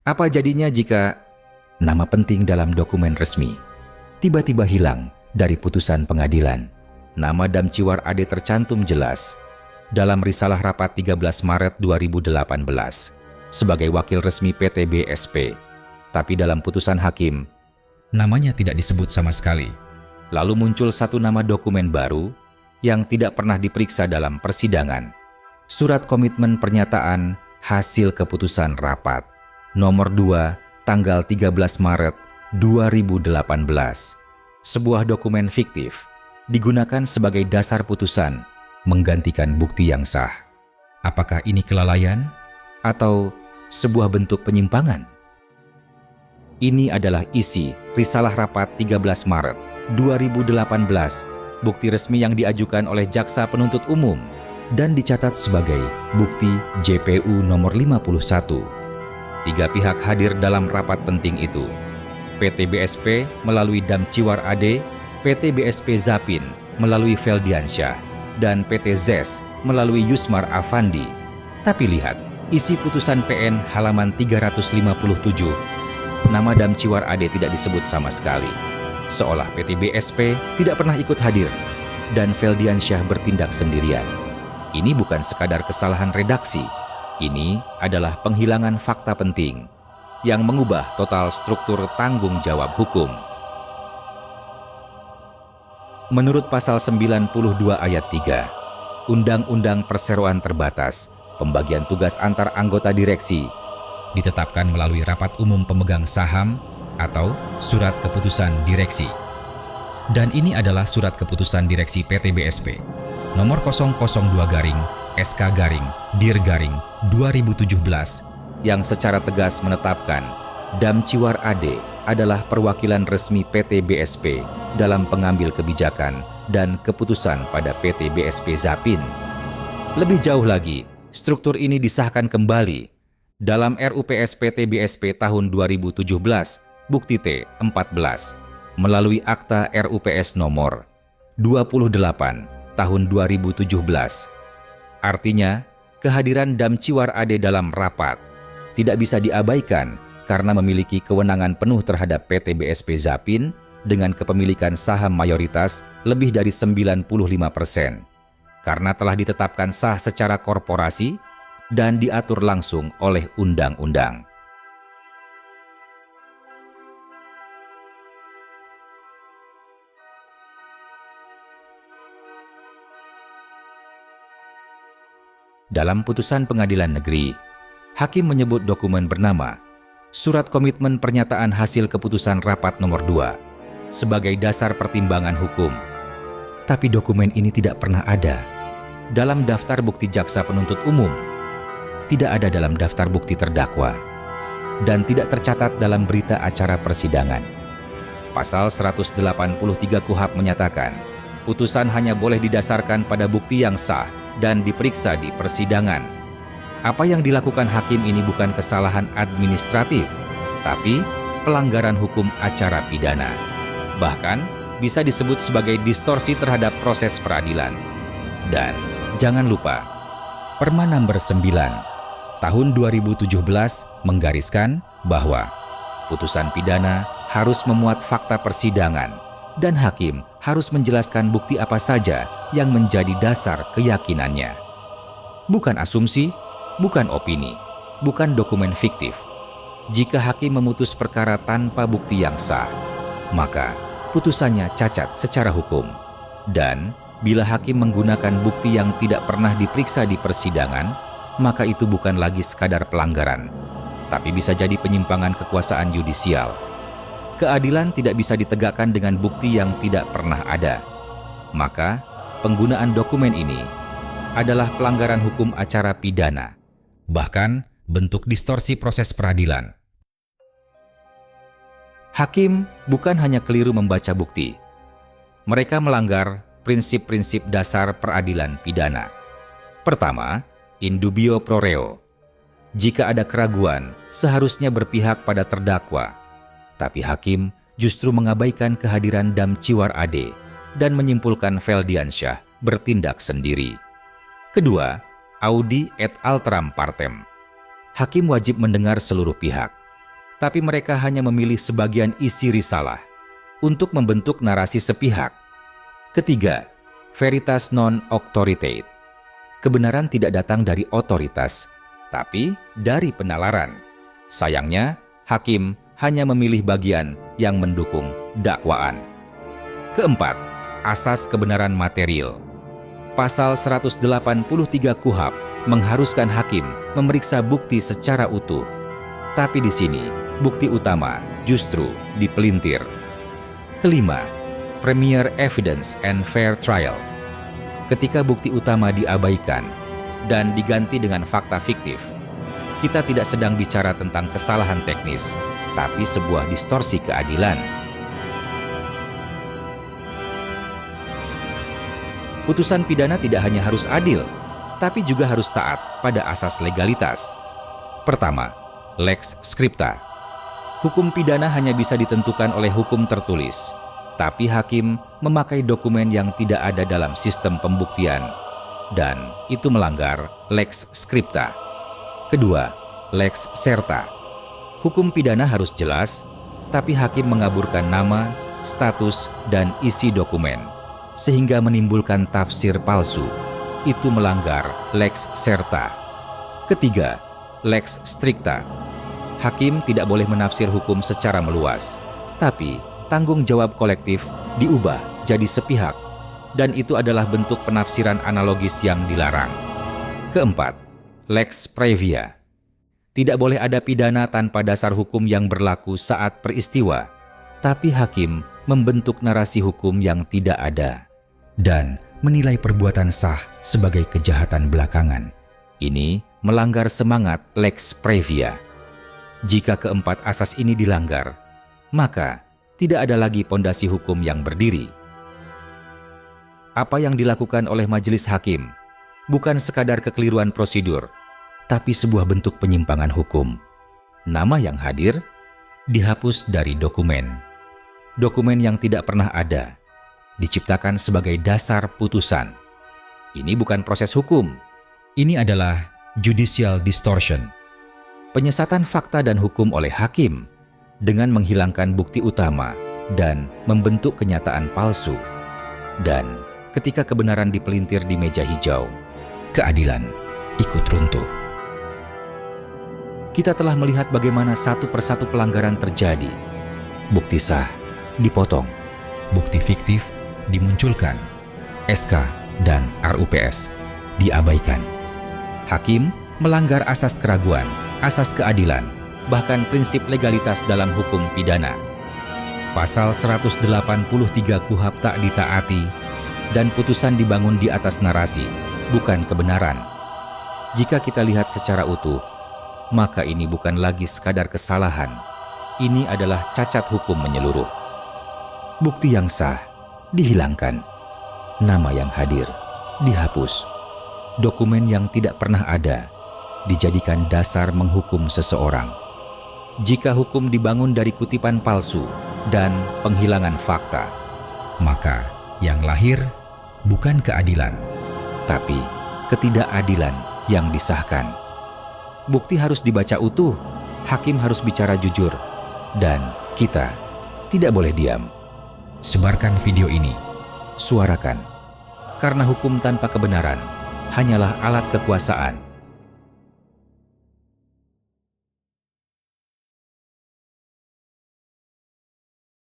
Apa jadinya jika nama penting dalam dokumen resmi tiba-tiba hilang dari putusan pengadilan? Nama Damciwar AD tercantum jelas dalam risalah rapat 13 Maret 2018 sebagai wakil resmi PT BSP. Tapi dalam putusan hakim, namanya tidak disebut sama sekali. Lalu muncul satu nama dokumen baru yang tidak pernah diperiksa dalam persidangan. Surat komitmen pernyataan hasil keputusan rapat nomor 2 tanggal 13 Maret 2018. Sebuah dokumen fiktif digunakan sebagai dasar putusan menggantikan bukti yang sah. Apakah ini kelalaian atau sebuah bentuk penyimpangan? Ini adalah isi risalah rapat 13 Maret 2018, bukti resmi yang diajukan oleh Jaksa Penuntut Umum dan dicatat sebagai bukti JPU nomor 51. 3 pihak hadir dalam rapat penting itu. PT BSP melalui Damciwar AD, PT BSP Zapin melalui Feldiansyah, dan PT ZES melalui Yusmar Afandi. Tapi lihat, isi putusan PN halaman 357. Nama Damciwar AD tidak disebut sama sekali. Seolah PT BSP tidak pernah ikut hadir dan Feldiansyah bertindak sendirian. Ini bukan sekadar kesalahan redaksi. Ini adalah penghilangan fakta penting yang mengubah total struktur tanggung jawab hukum. Menurut pasal 92 ayat 3, Undang-Undang Perseroan Terbatas, pembagian tugas antar anggota direksi ditetapkan melalui rapat umum pemegang saham atau surat keputusan direksi. Dan ini adalah surat keputusan direksi PT BSP nomor 002 SK-dir-2017 yang secara tegas menetapkan Damciwar AD adalah perwakilan resmi PT BSP dalam pengambil kebijakan dan keputusan pada PT BSP Zapin. Lebih jauh lagi, struktur ini disahkan kembali dalam RUPS PT BSP tahun 2017, Bukti T14, melalui Akta RUPS nomor 28 tahun 2017. Artinya, kehadiran Damciwar AD dalam rapat tidak bisa diabaikan karena memiliki kewenangan penuh terhadap PT BSP Zapin dengan kepemilikan saham mayoritas lebih dari 95%, karena telah ditetapkan sah secara korporasi dan diatur langsung oleh undang-undang. Dalam putusan pengadilan negeri, hakim menyebut dokumen bernama Surat Komitmen Pernyataan Hasil Keputusan Rapat nomor 2 sebagai dasar pertimbangan hukum. Tapi dokumen ini tidak pernah ada dalam daftar bukti jaksa penuntut umum, tidak ada dalam daftar bukti terdakwa, dan tidak tercatat dalam berita acara persidangan. Pasal 183 KUHP menyatakan, putusan hanya boleh didasarkan pada bukti yang sah dan diperiksa di persidangan. Apa yang dilakukan hakim ini bukan kesalahan administratif, tapi pelanggaran hukum acara pidana. Bahkan bisa disebut sebagai distorsi terhadap proses peradilan. Dan jangan lupa, Perma nomor 9 tahun 2017 menggariskan bahwa putusan pidana harus memuat fakta persidangan dan hakim harus menjelaskan bukti apa saja yang menjadi dasar keyakinannya. Bukan asumsi, bukan opini, bukan dokumen fiktif. Jika hakim memutus perkara tanpa bukti yang sah, maka putusannya cacat secara hukum. Dan bila hakim menggunakan bukti yang tidak pernah diperiksa di persidangan, maka itu bukan lagi sekadar pelanggaran, tapi bisa jadi penyimpangan kekuasaan yudisial. Keadilan tidak bisa ditegakkan dengan bukti yang tidak pernah ada. Maka, penggunaan dokumen ini adalah pelanggaran hukum acara pidana, bahkan bentuk distorsi proses peradilan. Hakim bukan hanya keliru membaca bukti. Mereka melanggar prinsip-prinsip dasar peradilan pidana. Pertama, in dubio pro reo. Jika ada keraguan, seharusnya berpihak pada terdakwa. Tapi hakim justru mengabaikan kehadiran Damciwar AD dan menyimpulkan Feldiansyah bertindak sendiri. Kedua, audi et alteram partem. Hakim wajib mendengar seluruh pihak, tapi mereka hanya memilih sebagian isi risalah untuk membentuk narasi sepihak. Ketiga, veritas non auctoritate. Kebenaran tidak datang dari otoritas, tapi dari penalaran. Sayangnya, hakim hanya memilih bagian yang mendukung dakwaan. Keempat, asas kebenaran material. Pasal 183 KUHP mengharuskan hakim memeriksa bukti secara utuh. Tapi di sini, bukti utama justru dipelintir. Kelima, premier evidence and fair trial. Ketika bukti utama diabaikan dan diganti dengan fakta fiktif, kita tidak sedang bicara tentang kesalahan teknis, tapi sebuah distorsi keadilan. Putusan pidana tidak hanya harus adil, tapi juga harus taat pada asas legalitas. Pertama, lex scripta. Hukum pidana hanya bisa ditentukan oleh hukum tertulis, tapi hakim memakai dokumen yang tidak ada dalam sistem pembuktian, dan itu melanggar lex scripta. Kedua, lex serta. Hukum pidana harus jelas, tapi hakim mengaburkan nama, status, dan isi dokumen, sehingga menimbulkan tafsir palsu. Itu melanggar lex serta. Ketiga, lex stricta. Hakim tidak boleh menafsir hukum secara meluas, tapi tanggung jawab kolektif diubah jadi sepihak, dan itu adalah bentuk penafsiran analogis yang dilarang. Keempat, lex previa. Tidak boleh ada pidana tanpa dasar hukum yang berlaku saat peristiwa, tapi hakim membentuk narasi hukum yang tidak ada dan menilai perbuatan sah sebagai kejahatan belakangan. Ini melanggar semangat lex previa. Jika keempat asas ini dilanggar, maka tidak ada lagi pondasi hukum yang berdiri. Apa yang dilakukan oleh majelis hakim bukan sekadar kekeliruan prosedur, tapi sebuah bentuk penyimpangan hukum. Nama yang hadir dihapus dari dokumen. Dokumen yang tidak pernah ada diciptakan sebagai dasar putusan. Ini bukan proses hukum. Ini adalah judicial distortion. Penyesatan fakta dan hukum oleh hakim dengan menghilangkan bukti utama dan membentuk kenyataan palsu. Dan ketika kebenaran dipelintir di meja hijau, keadilan ikut runtuh. Kita telah melihat bagaimana satu persatu pelanggaran terjadi. Bukti sah dipotong, bukti fiktif dimunculkan, SK dan RUPS diabaikan. Hakim melanggar asas keraguan, asas keadilan, bahkan prinsip legalitas dalam hukum pidana. Pasal 183 KUHP tak ditaati dan putusan dibangun di atas narasi, bukan kebenaran. Jika kita lihat secara utuh, maka ini bukan lagi sekadar kesalahan. Ini adalah cacat hukum menyeluruh. Bukti yang sah dihilangkan, nama yang hadir dihapus, dokumen yang tidak pernah ada dijadikan dasar menghukum seseorang. Jika hukum dibangun dari kutipan palsu dan penghilangan fakta, maka yang lahir bukan keadilan, tapi ketidakadilan yang disahkan. Bukti harus dibaca utuh, hakim harus bicara jujur, dan kita tidak boleh diam. Sebarkan video ini, suarakan, karena hukum tanpa kebenaran hanyalah alat kekuasaan